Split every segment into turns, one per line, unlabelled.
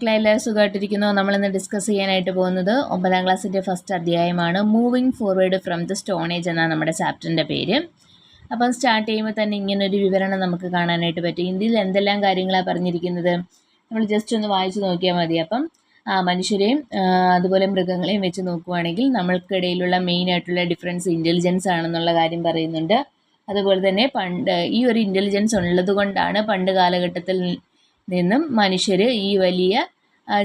മക്കളെ എല്ലാവരും സുഖമായിട്ടിരിക്കുന്നു. നമ്മളിന്ന് ഡിസ്കസ് ചെയ്യാനായിട്ട് പോകുന്നത് 9ാം ക്ലാസ്സിൻ്റെ ഫസ്റ്റ് അധ്യായമാണ്. Moving forward from the stone age എന്നാണ് നമ്മുടെ ചാപ്റ്ററിൻ്റെ പേര്. അപ്പം സ്റ്റാർട്ട് ചെയ്യുമ്പോൾ തന്നെ ഇങ്ങനൊരു വിവരണം നമുക്ക് കാണാനായിട്ട് പറ്റും. ഇന്ത്യയിൽ എന്തെല്ലാം കാര്യങ്ങളാണ് പറഞ്ഞിരിക്കുന്നത് നമ്മൾ ജസ്റ്റ് ഒന്ന് വായിച്ച് നോക്കിയാൽ മതി. അപ്പം മനുഷ്യരെയും അതുപോലെ മൃഗങ്ങളെയും വെച്ച് നോക്കുവാണെങ്കിൽ നമ്മൾക്കിടയിലുള്ള മെയിനായിട്ടുള്ള ഡിഫറൻസ് ഇൻ്റലിജൻസ് ആണെന്നുള്ള കാര്യം പറയുന്നുണ്ട്. അതുപോലെ തന്നെ ഈ ഒരു ഇൻ്റലിജൻസ് ഉള്ളത് കൊണ്ടാണ് പണ്ട് കാലഘട്ടത്തിൽ നിന്നും മനുഷ്യർ ഈ വലിയ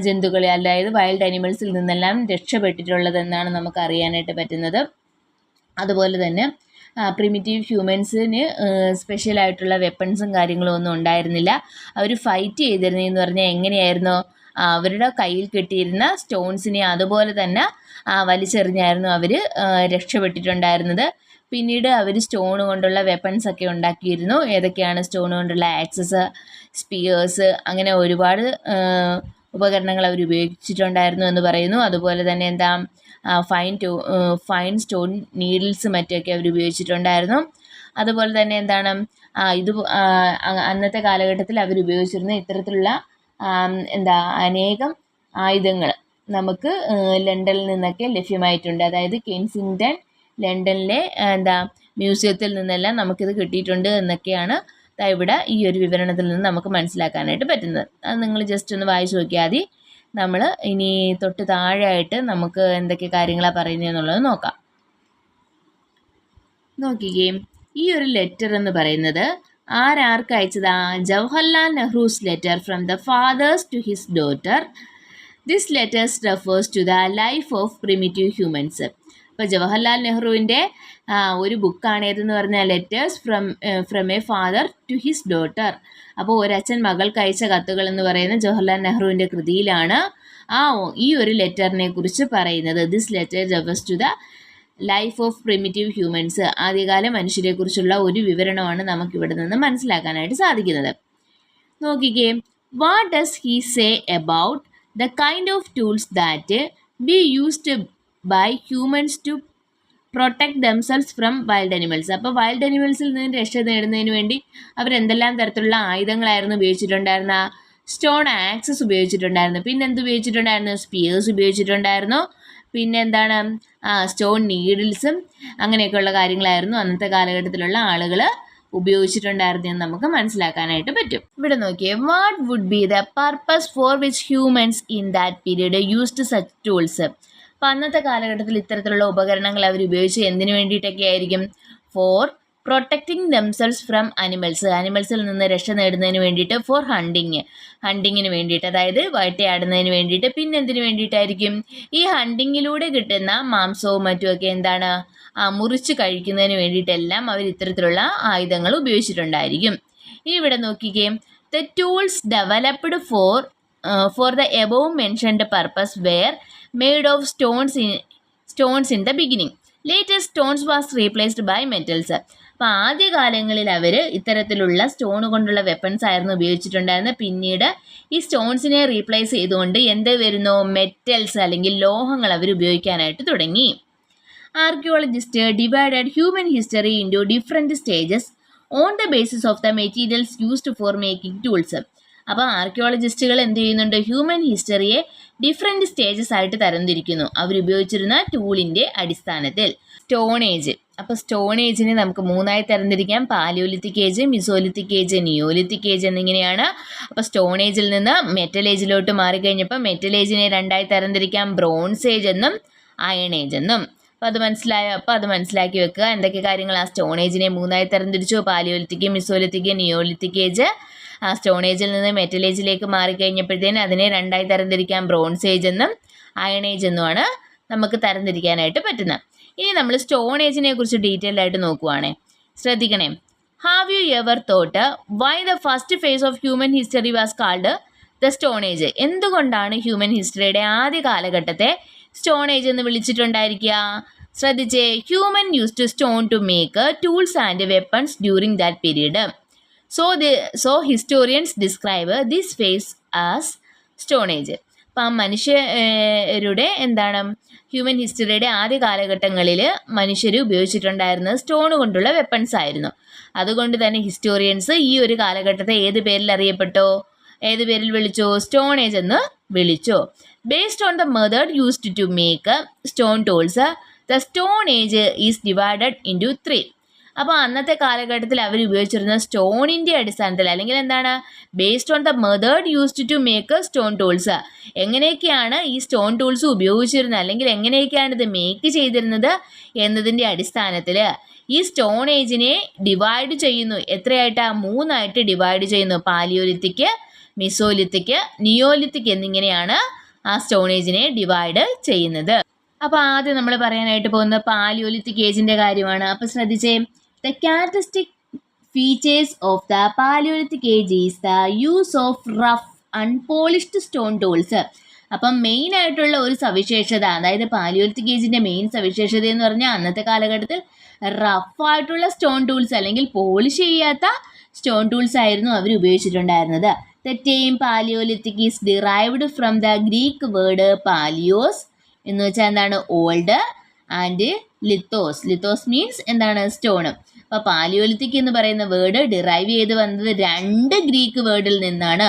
ജന്തുക്കളെ, അതായത് വൈൽഡ് അനിമൽസിൽ നിന്നെല്ലാം രക്ഷപ്പെട്ടിട്ടുള്ളതെന്നാണ് നമുക്ക് അറിയാനായിട്ട് പറ്റുന്നത്. അതുപോലെ തന്നെ പ്രിമിറ്റീവ് ഹ്യൂമൻസിന് സ്പെഷ്യലായിട്ടുള്ള വെപ്പൺസും കാര്യങ്ങളും ഒന്നും ഉണ്ടായിരുന്നില്ല. അവർ ഫൈറ്റ് ചെയ്തിരുന്നതെന്ന് പറഞ്ഞാൽ എങ്ങനെയായിരുന്നു, അവരുടെ കയ്യിൽ കിട്ടിയിരുന്ന സ്റ്റോൺസിനെ അതുപോലെ തന്നെ വലിച്ചെറിഞ്ഞായിരുന്നു അവർ രക്ഷപ്പെട്ടിട്ടുണ്ടായിരുന്നത്. പിന്നീട് അവർ സ്റ്റോൺ കൊണ്ടുള്ള വെപ്പൺസ് ഒക്കെ ഉണ്ടാക്കിയിരുന്നു. ഏതൊക്കെയാണ് സ്റ്റോൺ കൊണ്ടുള്ള ആക്സസ്, സ്പിയേഴ്സ്, അങ്ങനെ ഒരുപാട് ഉപകരണങ്ങൾ അവർ ഉപയോഗിച്ചിട്ടുണ്ടായിരുന്നു എന്ന് പറയുന്നു. അതുപോലെ തന്നെ ഫൈൻ സ്റ്റോൺ നീഡിൽസ് മറ്റൊക്കെ അവർ ഉപയോഗിച്ചിട്ടുണ്ടായിരുന്നു. അതുപോലെ തന്നെ അന്നത്തെ കാലഘട്ടത്തിൽ അവർ ഉപയോഗിച്ചിരുന്ന ഇത്തരത്തിലുള്ള അനേകം ആയുധങ്ങൾ നമുക്ക് ലണ്ടനിൽ നിന്നൊക്കെ ലഭ്യമായിട്ടുണ്ട്. അതായത് കെൻസിംഗ്ടൺ ലണ്ടനിലെ മ്യൂസിയത്തിൽ നിന്നെല്ലാം നമുക്കിത് കിട്ടിയിട്ടുണ്ട് എന്നൊക്കെയാണ് ഇവിടെ ഈ ഒരു വിവരണത്തിൽ നിന്ന് നമുക്ക് മനസ്സിലാക്കാനായിട്ട് പറ്റുന്നത്. അത് നിങ്ങൾ ജസ്റ്റ് ഒന്ന് വായിച്ച് നോക്കിയാൽ മതി. നമ്മൾ ഇനി തൊട്ട് താഴെയായിട്ട് നമുക്ക് എന്തൊക്കെ കാര്യങ്ങളാണ് പറയുന്നതെന്നുള്ളത് നോക്കാം. നോക്കുകയും ഈ ഒരു ലെറ്റർ എന്ന് പറയുന്നത് ആർക്ക് അയച്ചതാ? Jawaharlal Nehru's letter from the fathers to his daughter. This letters refers to the life of primitive humans. ഇപ്പോൾ ജവഹർലാൽ നെഹ്റുവിൻ്റെ ഒരു ബുക്കാണ് ഏതെന്ന് പറഞ്ഞാൽ letters from a father to his daughter. അപ്പോൾ ഒരച്ഛൻ മകൾക്ക് അയച്ച കത്തുകൾ എന്ന് പറയുന്ന ജവഹർലാൽ നെഹ്റുവിൻ്റെ കൃതിയിലാണ് ഈ ഒരു ലെറ്ററിനെ കുറിച്ച് പറയുന്നത്. This letter refers to the life of primitive humans. ആദ്യകാല മനുഷ്യരെക്കുറിച്ചുള്ള ഒരു വിവരണമാണ് നമുക്കിവിടെ നിന്ന് മനസ്സിലാക്കാനായിട്ട് സാധിക്കുന്നത്. നോക്കിക്കേ, what does he say about the kind of tools that be used by humans to protect themselves from wild animals. അപ്പോൾ വൈൽഡ് അനിമൽസിൽ നിന്ന് രക്ഷ നേടുന്നതിന് വേണ്ടി അവരെന്തെല്ലാം തരത്തിലുള്ള ആയുധങ്ങളായിരുന്നു ഉപയോഗിച്ചിട്ടുണ്ടായിരുന്ന? Stone access ഉപയോഗിച്ചിട്ടുണ്ടായിരുന്നു. പിന്നെ എന്ത് ഉപയോഗിച്ചിട്ടുണ്ടായിരുന്നു? സ്പിയേഴ്സ് ഉപയോഗിച്ചിട്ടുണ്ടായിരുന്നു. പിന്നെ സ്റ്റോൺ നീഡിൽസും അങ്ങനെയൊക്കെയുള്ള കാര്യങ്ങളായിരുന്നു അന്നത്തെ കാലഘട്ടത്തിലുള്ള ആളുകൾ ഉപയോഗിച്ചിട്ടുണ്ടായിരുന്നെന്ന് നമുക്ക് മനസ്സിലാക്കാനായിട്ട് പറ്റും. ഇവിടെ നോക്കിയേ, what would be the purpose for which humans in that period used such tools. അപ്പോൾ അന്നത്തെ കാലഘട്ടത്തിൽ ഇത്തരത്തിലുള്ള ഉപകരണങ്ങൾ അവർ ഉപയോഗിച്ച് എന്തിനു വേണ്ടിയിട്ടൊക്കെ ആയിരിക്കും? ഫോർ പ്രൊട്ടക്റ്റിംഗ് ദംസെൽസ് ഫ്രം അനിമൽസിൽ നിന്ന് രക്ഷ നേടുന്നതിന് വേണ്ടിയിട്ട്. ഫോർ ഹണ്ടിങ്ങിന് വേണ്ടിയിട്ട്, അതായത് വേട്ടയാടുന്നതിന് വേണ്ടിയിട്ട്. പിന്നെ എന്തിനു വേണ്ടിയിട്ടായിരിക്കും? ഈ ഹണ്ടിങ്ങിലൂടെ കിട്ടുന്ന മാംസവും മറ്റുമൊക്കെ മുറിച്ച് കഴിക്കുന്നതിന് വേണ്ടിയിട്ടെല്ലാം അവർ ഇത്തരത്തിലുള്ള ആയുധങ്ങൾ ഉപയോഗിച്ചിട്ടുണ്ടായിരിക്കും. ഇനി ഇവിടെ നോക്കിക്കേ, the tools developed for the above mentioned purpose were made of stones in the beginning. Later stones was replaced by metals. അപ്പോൾ ആദ്യകാലങ്ങളിൽ അവർ ഇത്തരത്തിലുള്ള സ്റ്റോൺ കൊണ്ടുള്ള വെപ്പൺസ് ആയിരുന്നു ഉപയോഗിച്ചിട്ടുണ്ടായിരുന്നത്. പിന്നീട് ഈ സ്റ്റോൺസിനെ റീപ്ലേസ് ചെയ്തുകൊണ്ട് എന്ത് വരുന്നു? മെറ്റൽസ് അല്ലെങ്കിൽ ലോഹങ്ങൾ അവർ ഉപയോഗിക്കാനായിട്ട് തുടങ്ങി. Archaeologist divided human history into different stages on the basis of the materials used for making tools. അപ്പോൾ ആർക്കിയോളജിസ്റ്റുകൾ എന്ത് ചെയ്യുന്നുണ്ട്? ഹ്യൂമൻ ഹിസ്റ്ററിയെ ഡിഫറെൻറ്റ് സ്റ്റേജസ് ആയിട്ട് തരംതിരിക്കുന്നു അവരുപയോഗിച്ചിരുന്ന ടൂളിൻ്റെ അടിസ്ഥാനത്തിൽ. Stone age. അപ്പോൾ സ്റ്റോൺ ഏജിനെ നമുക്ക് മൂന്നായി തരംതിരിക്കാം: palaeolithic age, mesolithic age, neolithic age എന്നിങ്ങനെയാണ്. അപ്പോൾ സ്റ്റോൺ ഏജിൽ നിന്ന് മെറ്റൽ ഏജിലോട്ട് മാറിക്കഴിഞ്ഞപ്പോൾ മെറ്റൽ ഏജിനെ രണ്ടായി തരംതിരിക്കാം: ബ്രോൺസ് ഏജ് എന്നും അയൺ ഏജ് എന്നും. അപ്പോൾ അത് മനസ്സിലായോ? അപ്പോൾ അത് മനസ്സിലാക്കി വെക്കുക. എന്തൊക്കെ കാര്യങ്ങൾ? ആ സ്റ്റോൺ ഏജിനെ മൂന്നായി തരംതിരിച്ചു: palaeolithic, mesolithic, neolithic age. Stone ഏജിൽ നിന്ന് മെറ്റൽ ഏജിലേക്ക് മാറിക്കഴിഞ്ഞപ്പോഴത്തേന് അതിനെ രണ്ടായി തരംതിരിക്കാം: ബ്രോൺസ് ഏജ് എന്നും അയൺ ഏജ് എന്നുമാണ് നമുക്ക് തരംതിരിക്കാനായിട്ട് പറ്റുന്നത്. ഇനി നമ്മൾ സ്റ്റോൺ ഏജിനെ കുറിച്ച് ഡീറ്റെയിൽ ആയിട്ട് നോക്കുവാണേ, ശ്രദ്ധിക്കണേ. Have you ever thought why the first phase of human history was called the stone age? എന്തുകൊണ്ടാണ് ഹ്യൂമൻ ഹിസ്റ്ററിയുടെ ആദ്യ കാലഘട്ടത്തെ സ്റ്റോൺ ഏജ് എന്ന് വിളിച്ചിട്ടുണ്ടായിരിക്കുക? ശ്രദ്ധിച്ചേ. Human use to stone to make tools and weapons during that period. So historians describe this phase as Stone Age. അപ്പം മനുഷ്യരുടെ human ഹിസ്റ്ററിയുടെ ആദ്യ കാലഘട്ടങ്ങളിൽ മനുഷ്യർ ഉപയോഗിച്ചിട്ടുണ്ടായിരുന്നത് സ്റ്റോൺ കൊണ്ടുള്ള വെപ്പൺസ് ആയിരുന്നു. അതുകൊണ്ട് തന്നെ ഹിസ്റ്റോറിയൻസ് ഈ ഒരു കാലഘട്ടത്തെ ഏത് പേരിൽ അറിയപ്പെട്ടോ, ഏത് പേരിൽ വിളിച്ചോ? സ്റ്റോൺ ഏജ് എന്ന് വിളിച്ചു. Based on the method used to make stone tools the stone age is divided into 3. അപ്പോൾ അന്നത്തെ കാലഘട്ടത്തിൽ അവർ ഉപയോഗിച്ചിരുന്ന സ്റ്റോണിൻ്റെ അടിസ്ഥാനത്തിൽ അല്ലെങ്കിൽ എന്താണ് based on the method used to make stone tools, എങ്ങനെയൊക്കെയാണ് ഈ സ്റ്റോൺ ടൂൾസ് ഉപയോഗിച്ചിരുന്നത് അല്ലെങ്കിൽ എങ്ങനെയൊക്കെയാണ് ഇത് മേക്ക് ചെയ്തിരുന്നത് എന്നതിൻ്റെ അടിസ്ഥാനത്തിൽ ഈ സ്റ്റോൺ ഏജിനെ ഡിവൈഡ് ചെയ്യുന്നു. എത്രയായിട്ടാ? 3ആയിട്ട് ഡിവൈഡ് ചെയ്യുന്നു. പാലിയോലിത്തിക്, മിസോലിത്തിക്, നിയോലിത്തിക് എന്നിങ്ങനെയാണ് ആ സ്റ്റോൺ ഏജിനെ ഡിവൈഡ് ചെയ്യുന്നത്. അപ്പോൾ ആദ്യം നമ്മൾ പറയാനായിട്ട് പോകുന്ന പാലിയോലിത്തിക് ഏജിൻ്റെ കാര്യമാണ്. അപ്പോൾ ശ്രദ്ധിച്ചേ, the characteristic features of the palaeolithic age is the use of rough unpolished stone tools. അപ്പം മെയിൻ ആയിട്ടുള്ള ഒരു സവിശേഷത, അതായത് പാലിയോലിത്തിക് ഏജിൻ്റെ മെയിൻ സവിശേഷത എന്ന് പറഞ്ഞാൽ അന്നത്തെ കാലഘട്ടത്തിൽ റഫായിട്ടുള്ള സ്റ്റോൺ ടൂൾസ് അല്ലെങ്കിൽ പോളിഷ് ചെയ്യാത്ത സ്റ്റോൺ ടൂൾസ് ആയിരുന്നു അവർ ഉപയോഗിച്ചിട്ടുണ്ടായിരുന്നത്. The term palaeolithic is derived from the Greek word palaios എന്ന് വെച്ചാൽ എന്താണ്? Old, and lithos. Lithos means എന്താണ്? സ്റ്റോൺ. അപ്പോൾ പാലിയോലിത്തിക് എന്ന് പറയുന്ന വേർഡ് ഡിറൈവ് ചെയ്ത് വന്നത് 2 ഗ്രീക്ക് വേർഡിൽ നിന്നാണ്.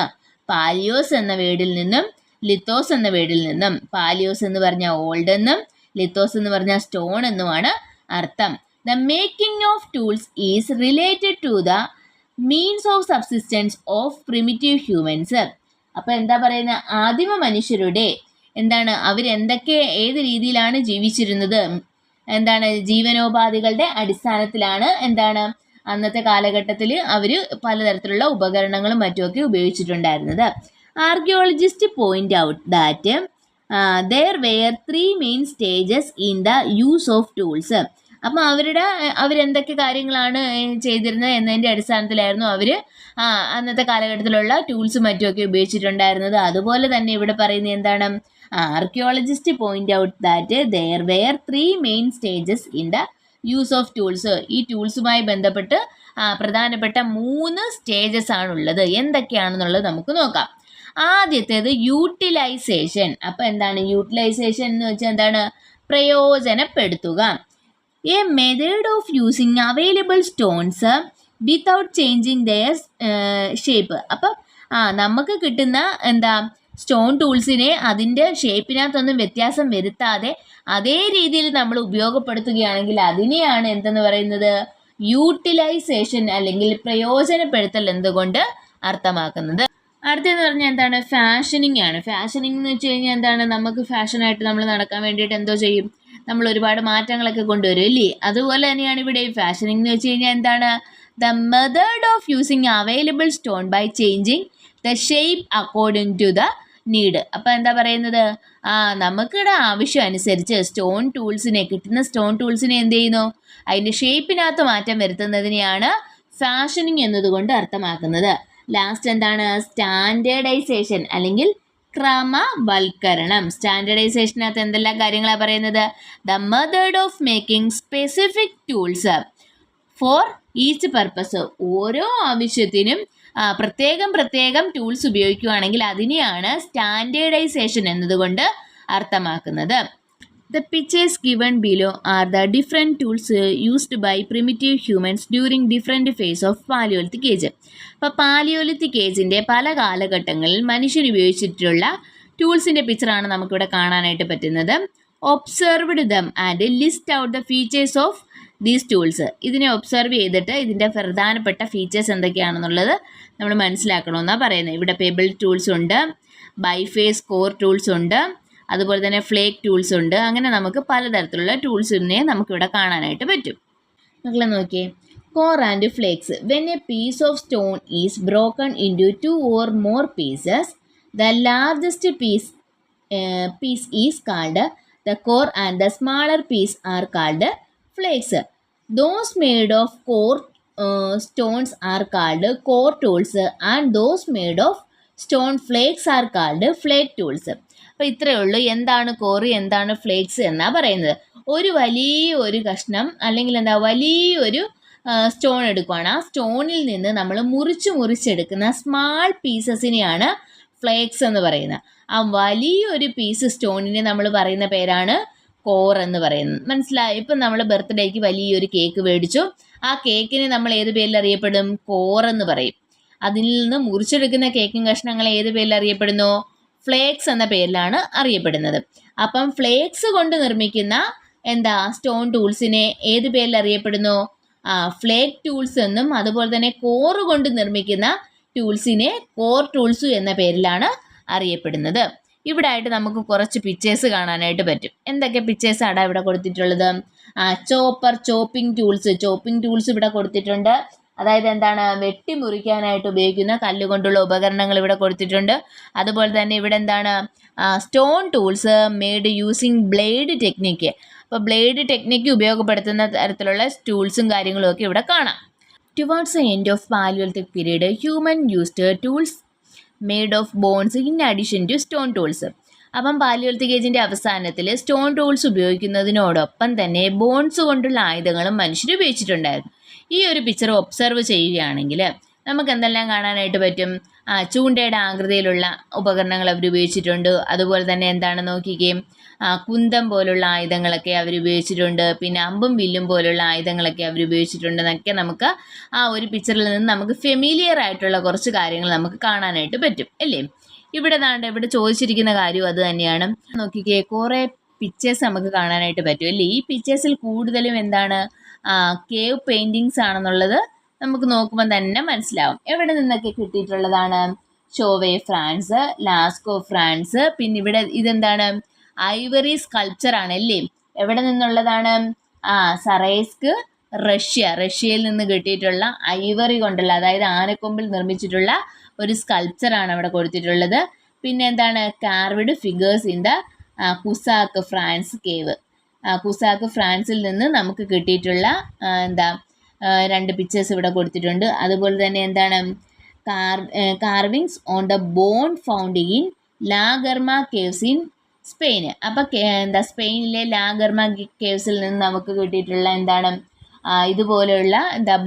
പാലിയോസ് എന്ന വേർഡിൽ നിന്നും ലിത്തോസ് എന്ന വേർഡിൽ നിന്നും. പാലിയോസ് എന്ന് പറഞ്ഞാൽ ഓൾഡ് എന്നും ലിത്തോസ് എന്ന് പറഞ്ഞാൽ സ്റ്റോൺ എന്നുമാണ് അർത്ഥം. The making of tools is related to the means of subsistence of primitive humans. അപ്പോൾ എന്താ പറയുന്നത്? ആദിമ മനുഷ്യരുടെ എന്താണ് അവരെന്തൊക്കെ ഏത് രീതിയിലാണ് ജീവിച്ചിരുന്നത്, എന്താണ് ജീവനോപാധികളുടെ അടിസ്ഥാനത്തിലാണ് എന്താണ് അന്നത്തെ കാലഘട്ടത്തിൽ അവർ പലതരത്തിലുള്ള ഉപകരണങ്ങളും മറ്റുമൊക്കെ ഉപയോഗിച്ചിട്ടുണ്ടായിരുന്നത്. Archaeologist point out that there were 3 main stages in the use of tools. അപ്പം അവരെന്തൊക്കെ കാര്യങ്ങളാണ് ചെയ്തിരുന്നത് എന്നതിൻ്റെ അടിസ്ഥാനത്തിലായിരുന്നു അവർ അന്നത്തെ കാലഘട്ടത്തിലുള്ള ടൂൾസും മറ്റുമൊക്കെ ഉപയോഗിച്ചിട്ടുണ്ടായിരുന്നത്. അതുപോലെ തന്നെ ഇവിടെ പറയുന്നത് എന്താണ്? Archaeologist point out that there were 3 main stages in the use of tools. ഈ ടൂൾസുമായി ബന്ധപ്പെട്ട് പ്രധാനപ്പെട്ട 3 സ്റ്റേജസ് ആണുള്ളത്. എന്തൊക്കെയാണെന്നുള്ളത് നമുക്ക് നോക്കാം. ആദ്യത്തേത് യൂട്ടിലൈസേഷൻ. അപ്പം എന്താണ് യൂട്ടിലൈസേഷൻ എന്ന് വെച്ചാൽ എന്താണ്? പ്രയോജനപ്പെടുത്തുക. A method of using available stones without changing there shape. അപ്പം നമുക്ക് കിട്ടുന്ന എന്താ സ്റ്റോൺ ടൂൾസിനെ അതിൻ്റെ ഷേപ്പിനകത്തൊന്നും വ്യത്യാസം വരുത്താതെ അതേ രീതിയിൽ നമ്മൾ ഉപയോഗപ്പെടുത്തുകയാണെങ്കിൽ അതിനെയാണ് എന്തെന്ന് പറയുന്നത്? യൂട്ടിലൈസേഷൻ അല്ലെങ്കിൽ പ്രയോജനപ്പെടുത്തൽ എന്തുകൊണ്ട് അർത്ഥമാക്കുന്നത്. അടുത്തെന്ന് പറഞ്ഞാൽ എന്താണ്? ഫാഷനിങ് ആണ്. ഫാഷനിങ് എന്ന് വെച്ച് കഴിഞ്ഞാൽ എന്താണ്? നമുക്ക് ഫാഷനായിട്ട് നമ്മൾ നടക്കാൻ വേണ്ടിയിട്ട് എന്തോ ചെയ്യും? നമ്മൾ ഒരുപാട് മാറ്റങ്ങളൊക്കെ കൊണ്ടുവരും അല്ലേ? അതുപോലെ തന്നെയാണ് ഇവിടെ ഫാഷനിങ് എന്ന് വെച്ച് കഴിഞ്ഞാൽ എന്താണ്? The method of using available stone by changing the shape according to the need. അപ്പം എന്താ പറയുന്നത്? നമുക്കിവിടെ ആവശ്യം അനുസരിച്ച് കിട്ടുന്ന സ്റ്റോൺ ടൂൾസിനെ എന്ത് ചെയ്യുന്നു? അതിൻ്റെ ഷേപ്പിനകത്ത് മാറ്റം വരുത്തുന്നതിനെയാണ് ഫാഷനിങ് എന്നതുകൊണ്ട് അർത്ഥമാക്കുന്നത്. ലാസ്റ്റ് എന്താണ്? സ്റ്റാൻഡേർഡൈസേഷൻ അല്ലെങ്കിൽ ക്രമവൽക്കരണം. സ്റ്റാൻഡേർഡൈസേഷനകത്ത് എന്തെല്ലാം കാര്യങ്ങളാണ് പറയുന്നത്? The method of making specific tools for each purpose. ഓരോ ആവശ്യത്തിനും പ്രത്യേകം ടൂൾസ് ഉപയോഗിക്കുകയാണെങ്കിൽ അതിനെയാണ് സ്റ്റാൻഡേർഡൈസേഷൻ എന്നതുകൊണ്ട് അർത്ഥമാക്കുന്നത്. The pictures given below are the different tools used by primitive humans during different phases of Paleolithic age. അപ്പോൾ പാലിയോലിത്തിക് ഏജിൻ്റെ പല കാലഘട്ടങ്ങളിൽ മനുഷ്യൻ ഉപയോഗിച്ചിട്ടുള്ള ടൂൾസിൻ്റെ പിക്ചറാണ് നമുക്കിവിടെ കാണാനായിട്ട് പറ്റുന്നത്. Observed them and list out the features of these tools. ഇതിനെ ഒബ്സർവ് ചെയ്തിട്ട് ഇതിൻ്റെ പ്രധാനപ്പെട്ട ഫീച്ചേഴ്സ് എന്തൊക്കെയാണെന്നുള്ളത് നമ്മൾ മനസ്സിലാക്കണമെന്നാണ് പറയുന്നത്. ഇവിടെ പെബിൾ ടൂൾസ് ഉണ്ട്, ബൈഫേസ് കോർ ടൂൾസ് ഉണ്ട്, അതുപോലെ തന്നെ ഫ്ലേക്ക് ടൂൾസ് ഉണ്ട്. അങ്ങനെ നമുക്ക് പലതരത്തിലുള്ള ടൂൾസിനെ നമുക്കിവിടെ കാണാനായിട്ട് പറ്റും. നിങ്ങൾ നോക്കിയേ, core and flakes. When a piece of stone is broken into 2 or more pieces, the largest piece is called the core and the smaller piece are called flakes. Those made of core stones are called core tools and those made of stone flakes are called flake tools. അപ്പോൾ ഇത്രയേ ഉള്ളൂ. എന്താണ് quarry, എന്താണ് flakes എന്നാണ് പറയുന്നത്. വലിയൊരു കഷ്ണം അല്ലെങ്കിൽ വലിയൊരു സ്റ്റോൺ എടുക്കുകയാണ്. ആ സ്റ്റോണിൽ നിന്ന് നമ്മൾ മുറിച്ചെടുക്കുന്ന സ്മാൾ പീസസിനെയാണ് ഫ്ലേക്സ് എന്ന് പറയുന്നത്. ആ വലിയൊരു പീസ് സ്റ്റോണിനെ നമ്മൾ പറയുന്ന പേരാണ് കോർ എന്ന് പറയുന്നത്. മനസ്സിലായി? ഇപ്പം നമ്മൾ ബർത്ത്ഡേക്ക് വലിയൊരു കേക്ക് മേടിച്ചു. ആ കേക്കിനെ നമ്മൾ ഏത് പേരിൽ അറിയപ്പെടും? കോർ എന്ന് പറയും. അതിൽ നിന്ന് മുറിച്ചെടുക്കുന്ന കേക്കും കഷ്ണങ്ങൾ ഏത് പേരിൽ അറിയപ്പെടുന്നു? ഫ്ലേക്സ് എന്ന പേരിലാണ് അറിയപ്പെടുന്നത്. അപ്പം ഫ്ലേക്സ് കൊണ്ട് നിർമ്മിക്കുന്ന സ്റ്റോൺ ടൂൾസിനെ ഏത് പേരിൽ അറിയപ്പെടുന്നു? ഫ്ലേക്ക് ടൂൾസ് എന്നും അതുപോലെ തന്നെ കോറ് കൊണ്ട് നിർമ്മിക്കുന്ന ടൂൾസിനെ കോർ ടൂൾസ് എന്ന പേരിലാണ് അറിയപ്പെടുന്നത്. ഇവിടെ ആയിട്ട് നമുക്ക് കുറച്ച് പിക്ചേഴ്സ് കാണാനായിട്ട് പറ്റും. എന്തൊക്കെ പിക്ചേഴ്സ് ആണ് ഇവിടെ കൊടുത്തിട്ടുള്ളത്? ചോപ്പർ, ചോപ്പിംഗ് ടൂൾസ് ഇവിടെ കൊടുത്തിട്ടുണ്ട്. അതായത് വെട്ടിമുറിക്കാനായിട്ട് ഉപയോഗിക്കുന്ന കല്ലുകൊണ്ടുള്ള ഉപകരണങ്ങൾ ഇവിടെ കൊടുത്തിട്ടുണ്ട്. അതുപോലെ തന്നെ ഇവിടെ stone tools made using blade technique. അപ്പോൾ ബ്ലേഡ് ടെക്നിക്ക് ഉപയോഗപ്പെടുത്തുന്ന തരത്തിലുള്ള ടൂൾസും കാര്യങ്ങളും ഒക്കെ ഇവിടെ കാണാം. Towards the end of palaeolithic period human used tools made of bones in addition to stone tools. അപ്പം പാലിയോലിത്തിക് ഏജിൻ്റെ അവസാനത്തിൽ സ്റ്റോൺ ടൂൾസ് ഉപയോഗിക്കുന്നതിനോടൊപ്പം തന്നെ ബോൺസ് കൊണ്ടുള്ള ആയുധങ്ങളും മനുഷ്യർ ഉപയോഗിച്ചിട്ടുണ്ടായിരുന്നു. ഈ ഒരു പിക്ചർ ഒബ്സർവ് ചെയ്യുകയാണെങ്കിൽ നമുക്ക് എന്തെല്ലാം കാണാനായിട്ട് പറ്റും? ചൂണ്ടയുടെ ആകൃതിയിലുള്ള ഉപകരണങ്ങൾ അവർ ഉപയോഗിച്ചിട്ടുണ്ട്. അതുപോലെ തന്നെ നോക്കിക്കേ, കുന്തം പോലുള്ള ആയുധങ്ങളൊക്കെ അവർ ഉപയോഗിച്ചിട്ടുണ്ട്. പിന്നെ അമ്പും വില്ലും പോലുള്ള ആയുധങ്ങളൊക്കെ അവർ ഉപയോഗിച്ചിട്ടുണ്ടെന്നൊക്കെ നമുക്ക് ആ ഒരു പിക്ചറിൽ നിന്ന് നമുക്ക് ഫെമിലിയർ ആയിട്ടുള്ള കുറച്ച് കാര്യങ്ങൾ നമുക്ക് കാണാനായിട്ട് പറ്റും അല്ലേ? ഇവിടെ ചോദിച്ചിരിക്കുന്ന കാര്യവും അത് തന്നെയാണ്. നോക്കിക്കേ, കുറേ പിക്ചേഴ്സ് നമുക്ക് കാണാനായിട്ട് പറ്റും അല്ലേ? ഈ പിക്ചേഴ്സിൽ കൂടുതലും കേവ് പെയിൻറ്റിങ്സ് ആണെന്നുള്ളത് നമുക്ക് നോക്കുമ്പോൾ തന്നെ മനസ്സിലാവും. എവിടെ നിന്നൊക്കെ കിട്ടിയിട്ടുള്ളതാണ്? Chauvet France, Lascaux France. പിന്നെ ഇവിടെ ഐവറി സ്കൾപ്ചർ ആണ് അല്ലേ? എവിടെ നിന്നുള്ളതാണ്? സറൈസ്ക്, റഷ്യയിൽ നിന്ന് കിട്ടിയിട്ടുള്ള ഐവറി കൊണ്ടുള്ള, അതായത് ആനക്കൊമ്പിൽ നിർമ്മിച്ചിട്ടുള്ള ഒരു സ്കൾപ്ചറാണ് അവിടെ കൊടുത്തിട്ടുള്ളത്. പിന്നെ carved figures in the Cussac France cave. Cussac ഫ്രാൻസിൽ നിന്ന് നമുക്ക് കിട്ടിയിട്ടുള്ള 2 പിക്ചേഴ്സ് ഇവിടെ കൊടുത്തിട്ടുണ്ട്. അതുപോലെ തന്നെ carvings on the bone found in La Garma caves in Spain. അപ്പം സ്പെയിനിലെ ലാഗർമ കേവ്സിൽ നിന്ന് നമുക്ക് കിട്ടിയിട്ടുള്ള ഇതുപോലെയുള്ള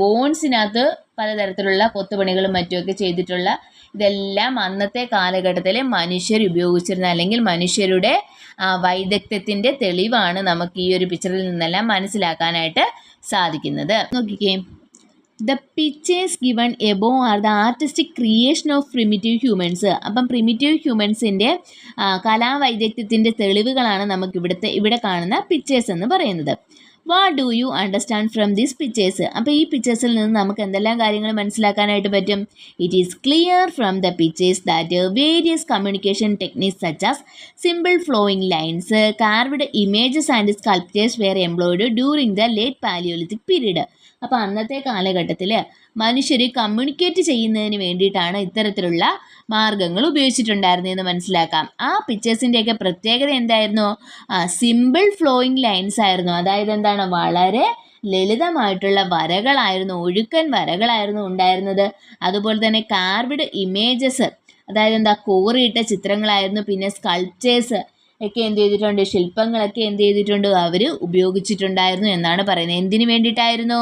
ബോൺസിനകത്ത് പലതരത്തിലുള്ള കൊത്തുപണികളും മറ്റുമൊക്കെ ചെയ്തിട്ടുള്ള ഇതെല്ലാം അന്നത്തെ കാലഘട്ടത്തിൽ മനുഷ്യർ ഉപയോഗിച്ചിരുന്ന അല്ലെങ്കിൽ മനുഷ്യരുടെ വൈദഗ്ധ്യത്തിൻ്റെ തെളിവാണ് നമുക്ക് ഈ ഒരു പിക്ചറിൽ നിന്നെല്ലാം മനസ്സിലാക്കാനായിട്ട് സാധിക്കുന്നത്. നോക്കിക്കേ, the pictures given above are the artistic creation of primitive humans. അപ്പം പ്രിമിറ്റീവ് ഹ്യൂമൻസിൻ്റെ കലാവൈദഗ്ധ്യത്തിൻ്റെ തെളിവുകളാണ് നമുക്ക് ഇവിടെ കാണുന്ന പിക്ചേഴ്സ് എന്ന് പറയുന്നത്. What do you understand from these pictures? അപ്പോൾ ഈ പിക്ചേഴ്സിൽ നിന്ന് നമുക്ക് എന്തെല്ലാം കാര്യങ്ങൾ മനസ്സിലാക്കാനായിട്ട് പറ്റും? It is clear from the pictures that various communication techniques such as simple flowing lines, carved images and sculptures were employed during the late palaeolithic period. അപ്പോൾ അന്നത്തെ കാലഘട്ടത്തിൽ മനുഷ്യർ കമ്മ്യൂണിക്കേറ്റ് ചെയ്യുന്നതിന് വേണ്ടിയിട്ടാണ് ഇത്തരത്തിലുള്ള മാർഗങ്ങൾ ഉപയോഗിച്ചിട്ടുണ്ടായിരുന്നതെന്ന് മനസ്സിലാക്കാം. ആ പിക്ചേഴ്സിൻ്റെയൊക്കെ പ്രത്യേകത എന്തായിരുന്നു? സിമ്പിൾ ഫ്ലോയിങ് ലൈൻസ് ആയിരുന്നു. അതായത് വളരെ ലളിതമായിട്ടുള്ള വരകളായിരുന്നു, ഒഴുക്കൻ വരകളായിരുന്നു ഉണ്ടായിരുന്നത്. അതുപോലെ തന്നെ കാർവ്ഡ് ഇമേജസ്, അതായത് കോറിയിട്ട ചിത്രങ്ങളായിരുന്നു. പിന്നെ സ്കൾപ്ചേഴ്സ് ഒക്കെ ചെയ്തിട്ടുണ്ട്, ശില്പങ്ങളൊക്കെ ചെയ്തിട്ടുണ്ട്, അവർ ഉപയോഗിച്ചിട്ടുണ്ടായിരുന്നു എന്നാണ് പറയുന്നത്. എന്തിനു വേണ്ടിയിട്ടായിരുന്നു?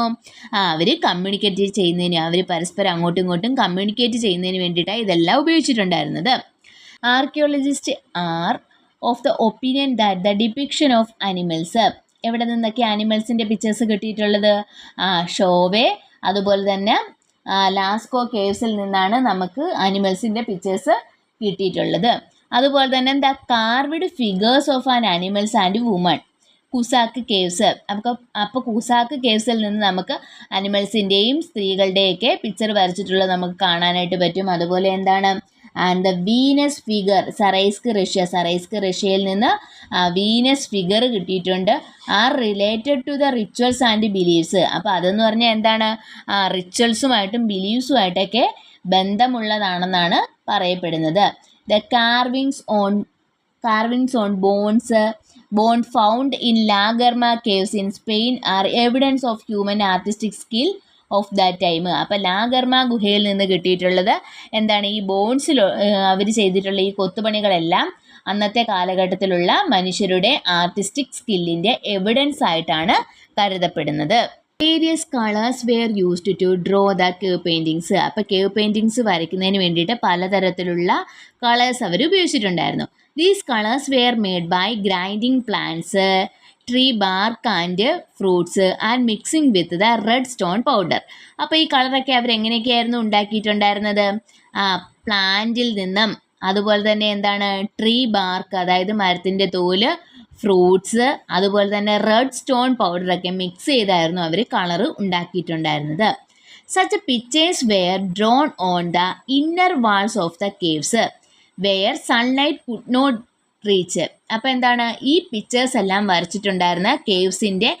അവർ കമ്മ്യൂണിക്കേറ്റ് ചെയ്യുന്നതിന്, അവർ പരസ്പരം അങ്ങോട്ടും ഇങ്ങോട്ടും കമ്മ്യൂണിക്കേറ്റ് ചെയ്യുന്നതിന് വേണ്ടിയിട്ടാണ് ഇതെല്ലാം ഉപയോഗിച്ചിട്ടുണ്ടായിരുന്നത്. Archaeologist are of the opinion that the depiction of animals. എവിടെ നിന്നൊക്കെ അനിമൽസിൻ്റെ പിക്ചേഴ്സ് കിട്ടിയിട്ടുള്ളത്? ഷോവേ, അതുപോലെ തന്നെ ലാസ്കോ കേവ്സിൽ നിന്നാണ് നമുക്ക് അനിമൽസിൻ്റെ പിക്ചേഴ്സ് കിട്ടിയിട്ടുള്ളത്. അതുപോലെ തന്നെ carved figures of an animals and woman, Cussac caves. അപ്പോൾ കുസാക്ക് കേവ്സിൽ നിന്ന് നമുക്ക് അനിമൽസിൻ്റെയും സ്ത്രീകളുടെയൊക്കെ പിക്ചർ വരച്ചിട്ടുള്ളത് നമുക്ക് കാണാനായിട്ട് പറ്റും. അതുപോലെ ആൻഡ് ദ വീനസ് ഫിഗർ, സറൈസ്ക് റഷ്യയിൽ നിന്ന് വീനസ് ഫിഗർ കിട്ടിയിട്ടുണ്ട്. Are related to the rituals and beliefs. അപ്പോൾ അതെന്ന് പറഞ്ഞാൽ റിച്വൽസുമായിട്ടും ബിലീവ്സുമായിട്ടൊക്കെ ബന്ധമുള്ളതാണെന്നാണ് പറയപ്പെടുന്നത്. The carvings on bone found in La Garma caves in Spain are evidence of human artistic skill of that time. അപ്പോൾ ലാഗർമ ഗുഹയിൽ നിന്ന് കിട്ടിയിട്ടുള്ളത് ഈ ബോൺസിൽ അവർ ചെയ്തിട്ടുള്ള ഈ കൊത്തുപണികളെല്ലാം അന്നത്തെ കാലഘട്ടത്തിലുള്ള മനുഷ്യരുടെ ആർട്ടിസ്റ്റിക് സ്കില്ലിൻ്റെ എവിഡൻസ് ആയിട്ടാണ് കരുതപ്പെടുന്നത്. Various colours were used to draw the cave paintings. അപ്പോൾ കേവ് പെയിൻറ്റിങ്സ് വരയ്ക്കുന്നതിന് വേണ്ടിയിട്ട് പലതരത്തിലുള്ള കളേഴ്സ് അവർ ഉപയോഗിച്ചിട്ടുണ്ടായിരുന്നു. These colours were made by grinding plants, tree bark and fruits and mixing with the red stone powder. അപ്പോൾ ഈ കളറൊക്കെ അവർ എങ്ങനെയൊക്കെയായിരുന്നു ഉണ്ടാക്കിയിട്ടുണ്ടായിരുന്നത്? പ്ലാന്റിൽ നിന്നും അതുപോലെ തന്നെ എന്താണ് ട്രീ ബാർക്ക്, അതായത് മരത്തിൻ്റെ തോല്, ഫ്രൂട്ട്സ്, അതുപോലെ തന്നെ റെഡ് സ്റ്റോൺ പൗഡറൊക്കെ മിക്സ് ചെയ്തായിരുന്നു അവർ കളറ് ഉണ്ടാക്കിയിട്ടുണ്ടായിരുന്നത്. Such pictures were drawn on the inner walls of the caves where sunlight could not reach. അപ്പോൾ എന്താണ് ഈ പിക്ചേഴ്സ് എല്ലാം വരച്ചിട്ടുണ്ടായിരുന്ന കേവ്സിൻ്റെ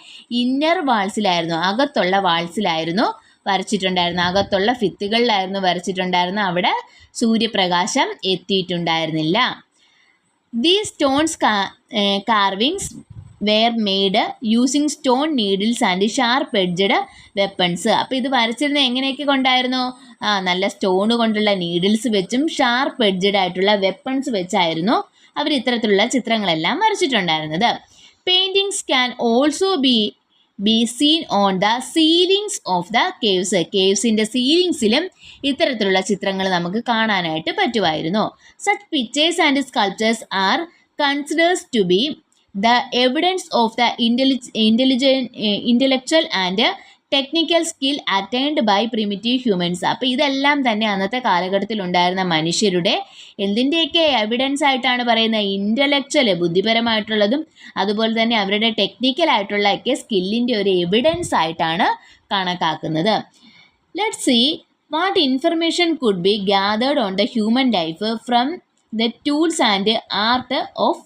ഇന്നർ വാൾസിലായിരുന്നു, അകത്തുള്ള വാൾസിലായിരുന്നു വരച്ചിട്ടുണ്ടായിരുന്നു, അകത്തുള്ള ഭിത്തികളിലായിരുന്നു വരച്ചിട്ടുണ്ടായിരുന്നു. അവിടെ സൂര്യപ്രകാശം എത്തിയിട്ടുണ്ടായിരുന്നില്ല. These stones carvings were made using stone needles and sharp edged weapons. അപ്പോൾ ഇത് വരച്ചിരുന്നത് എങ്ങനെയൊക്കെ കൊണ്ടായിരുന്നു? നല്ല സ്റ്റോൺ കൊണ്ടുള്ള നീഡിൽസ് വെച്ചും ഷാർപ്പ് എഡ്ജഡ് ആയിട്ടുള്ള വെപ്പൺസ് വെച്ചായിരുന്നു അവർ ഇത്തരത്തിലുള്ള ചിത്രങ്ങളെല്ലാം വരച്ചിട്ടുണ്ടായിരുന്നത്. Paintings can also be seen on the ceilings of the caves. കേവ്സിൻ്റെ സീലിങ്സിലും ഇത്തരത്തിലുള്ള ചിത്രങ്ങൾ നമുക്ക് കാണാനായിട്ട് പറ്റുമായിരുന്നു. Such pictures and sculptures are considers to be the evidence of the intellectual and technical skill attained by primitive humans. അപ്പോൾ ഇതെല്ലാം തന്നെ അന്നത്തെ കാലഘട്ടത്തിൽ ഉണ്ടായിരുന്ന മനുഷ്യരുടെ എന്തിൻ്റെയൊക്കെ എവിഡൻസ് ആയിട്ടാണ് പറയുന്നത്? ഇൻ്റലക്ച്വൽ, ബുദ്ധിപരമായിട്ടുള്ളതും അതുപോലെ തന്നെ അവരുടെ ടെക്നിക്കലായിട്ടുള്ള ഒക്കെ സ്കില്ലിൻ്റെ ഒരു എവിഡൻസ് ആയിട്ടാണ് കണക്കാക്കുന്നത്. Let's see what information could be gathered on the human life from the tools and art of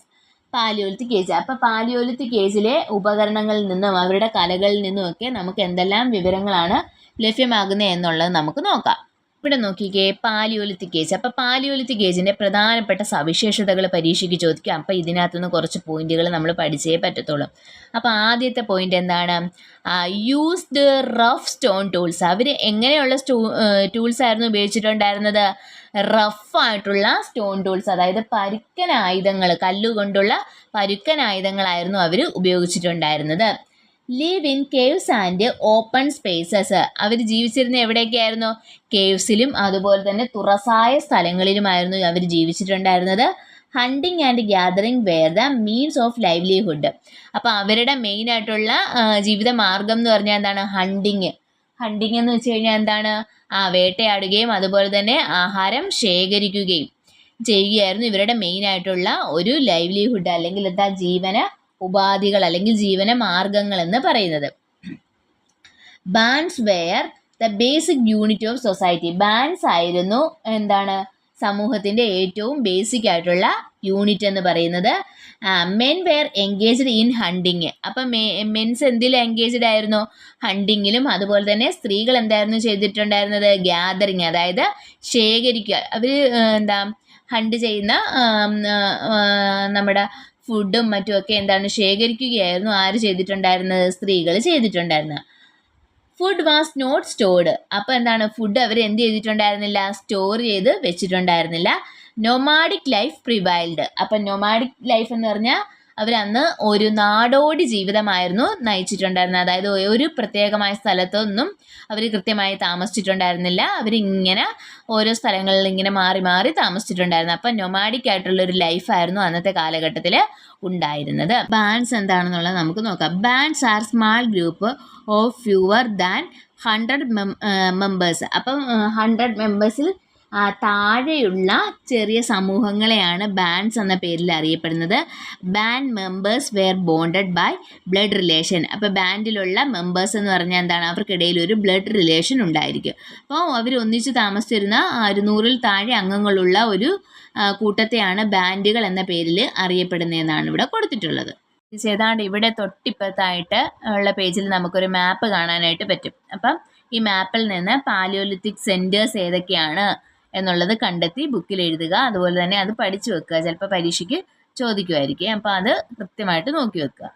palaeolithic age. അപ്പോൾ പാലിയോലിത്തിക് ഏജിലെ ഉപകരണങ്ങളിൽ നിന്നും അവരുടെ കലകളിൽ നിന്നുമൊക്കെ നമുക്ക് എന്തെല്ലാം വിവരങ്ങളാണ് ലഭ്യമാകുന്നത് എന്നുള്ളത് നമുക്ക് നോക്കാം. ഇവിടെ നോക്കിക്കേ, പാലിയോലിത്തിക് ഏജ്. അപ്പോൾ പാലിയോലിത്തിക് ഏജിൻ്റെ പ്രധാനപ്പെട്ട സവിശേഷതകൾ പരീക്ഷയ്ക്ക് ചോദിക്കാം. അപ്പോൾ ഇതിനകത്തുനിന്ന് കുറച്ച് പോയിന്റുകൾ നമ്മൾ പഠിച്ചേ പറ്റത്തുള്ളൂ. അപ്പോൾ ആദ്യത്തെ പോയിന്റ് എന്താണ്? Used rough stone tools. അവർ എങ്ങനെയുള്ള ടൂൾസ് ആയിരുന്നു ഉപയോഗിച്ചിട്ടുണ്ടായിരുന്നത്? റഫായിട്ടുള്ള സ്റ്റോൺ ടൂൾസ്, അതായത് പരുക്കൻ ആയുധങ്ങൾ, കല്ലുകൊണ്ടുള്ള പരുക്കൻ ആയുധങ്ങളായിരുന്നു അവർ ഉപയോഗിച്ചിട്ടുണ്ടായിരുന്നത്. Live in caves and open spaces. അവർ ജീവിച്ചിരുന്ന എവിടെയൊക്കെയായിരുന്നു? കേവ്സിലും അതുപോലെ തന്നെ തുറസായ സ്ഥലങ്ങളിലുമായിരുന്നു അവർ ജീവിച്ചിട്ടുണ്ടായിരുന്നത്. Hunting and gathering were the means of livelihood. അപ്പോൾ അവരുടെ മെയിനായിട്ടുള്ള ജീവിത മാർഗം എന്ന് പറഞ്ഞാൽ എന്താണ്? ഹണ്ടിങ്. ഹണ്ടിങ് എന്ന് വെച്ച് കഴിഞ്ഞാൽ എന്താണ്? വേട്ടയാടുകയും അതുപോലെ തന്നെ ആഹാരം ശേഖരിക്കുകയും ചെയ്യുകയായിരുന്നു ഇവരുടെ മെയിനായിട്ടുള്ള ഒരു ലൈവ്ലിഹുഡ്, അല്ലെങ്കിൽ എന്താ ജീവന ഉപാധികൾ അല്ലെങ്കിൽ ജീവന മാർഗങ്ങൾ എന്ന് പറയുന്നത്. Bands were the basic unit of society. Bands ആയിരുന്നു എന്താണ്? സമൂഹത്തിൻ്റെ ഏറ്റവും ബേസിക് ആയിട്ടുള്ള യൂണിറ്റ് എന്ന് പറയുന്നത്. Men were engaged in hunting. അപ്പം മെൻസ് എന്തിലും എൻഗേജ്ഡ് ആയിരുന്നു? ഹണ്ടിങ്ങിലും. അതുപോലെ തന്നെ സ്ത്രീകൾ എന്തായിരുന്നു ചെയ്തിട്ടുണ്ടായിരുന്നത്? ഗ്യാതറിങ്, അതായത് ശേഖരിക്കുക. അവർ എന്താ ഹണ്ട് ചെയ്യുന്ന നമ്മുടെ ഫുഡും മറ്റുമൊക്കെ എന്താണ് ശേഖരിക്കുകയായിരുന്നു ആര് ചെയ്തിട്ടുണ്ടായിരുന്നത്? സ്ത്രീകൾ ചെയ്തിട്ടുണ്ടായിരുന്നത്. Food was not stored. അപ്പോൾ എന്താണ്? ഫുഡ് അവർ എന്ത് ചെയ്തിട്ടുണ്ടായിരുന്നില്ല? സ്റ്റോർ ചെയ്ത് വെച്ചിട്ടുണ്ടായിരുന്നില്ല. Nomadic life prevailed. അപ്പം നൊമാഡിക് ലൈഫ് എന്ന് പറഞ്ഞാൽ അവരന്ന് ഒരു നാടോടി ജീവിതമായിരുന്നു നയിച്ചിട്ടുണ്ടായിരുന്നത്. അതായത് ഒരു പ്രത്യേകമായ സ്ഥലത്തൊന്നും അവർ കൃത്യമായി താമസിച്ചിട്ടുണ്ടായിരുന്നില്ല. അവരിങ്ങനെ ഓരോ സ്ഥലങ്ങളിൽ ഇങ്ങനെ മാറി മാറി താമസിച്ചിട്ടുണ്ടായിരുന്നു. അപ്പം നൊമാഡിക് ആയിട്ടുള്ളൊരു ലൈഫായിരുന്നു അന്നത്തെ കാലഘട്ടത്തിൽ ഉണ്ടായിരുന്നത്. ബാൻഡ്സ് എന്താണെന്നുള്ളത് നമുക്ക് നോക്കാം. Bands are small group of fewer than 100 members. അപ്പം 100 മെമ്പേഴ്സിൽ താഴെയുള്ള ചെറിയ സമൂഹങ്ങളെയാണ് ബാൻഡ്സ് എന്ന പേരിൽ അറിയപ്പെടുന്നത്. Band members were bonded by blood relation. അപ്പോൾ ബാൻഡിലുള്ള മെമ്പേഴ്സ് എന്ന് പറഞ്ഞാൽ എന്താണ്? അവർക്കിടയിൽ ഒരു ബ്ലഡ് റിലേഷൻ ഉണ്ടായിരിക്കും. അപ്പോൾ അവർ ഒന്നിച്ച് താമസിച്ചിരുന്ന 100-ൽ താഴെ അംഗങ്ങളുള്ള ഒരു കൂട്ടത്തെയാണ് ബാൻഡുകൾ എന്ന പേരിൽ അറിയപ്പെടുന്നതെന്നാണ് ഇവിടെ കൊടുത്തിട്ടുള്ളത്. ഏതാണ്ട് ഇവിടെ തൊട്ടിപ്പത്തായിട്ട് ഉള്ള പേജിൽ നമുക്കൊരു മാപ്പ് കാണാനായിട്ട് പറ്റും. അപ്പം ഈ മാപ്പിൽ നിന്ന് പാലിയോലിത്തിക് സെൻറ്റേഴ്സ് ഏതൊക്കെയാണ് എന്നുള്ളത് കണ്ടെത്തി ബുക്കിൽ എഴുതുക. അതുപോലെ തന്നെ അത് പഠിച്ചു വെക്കുക. ചിലപ്പോൾ പരീക്ഷയ്ക്ക് ചോദിക്കുമായിരിക്കും. അപ്പോൾ അത് കൃത്യമായിട്ട് നോക്കി വെക്കുക.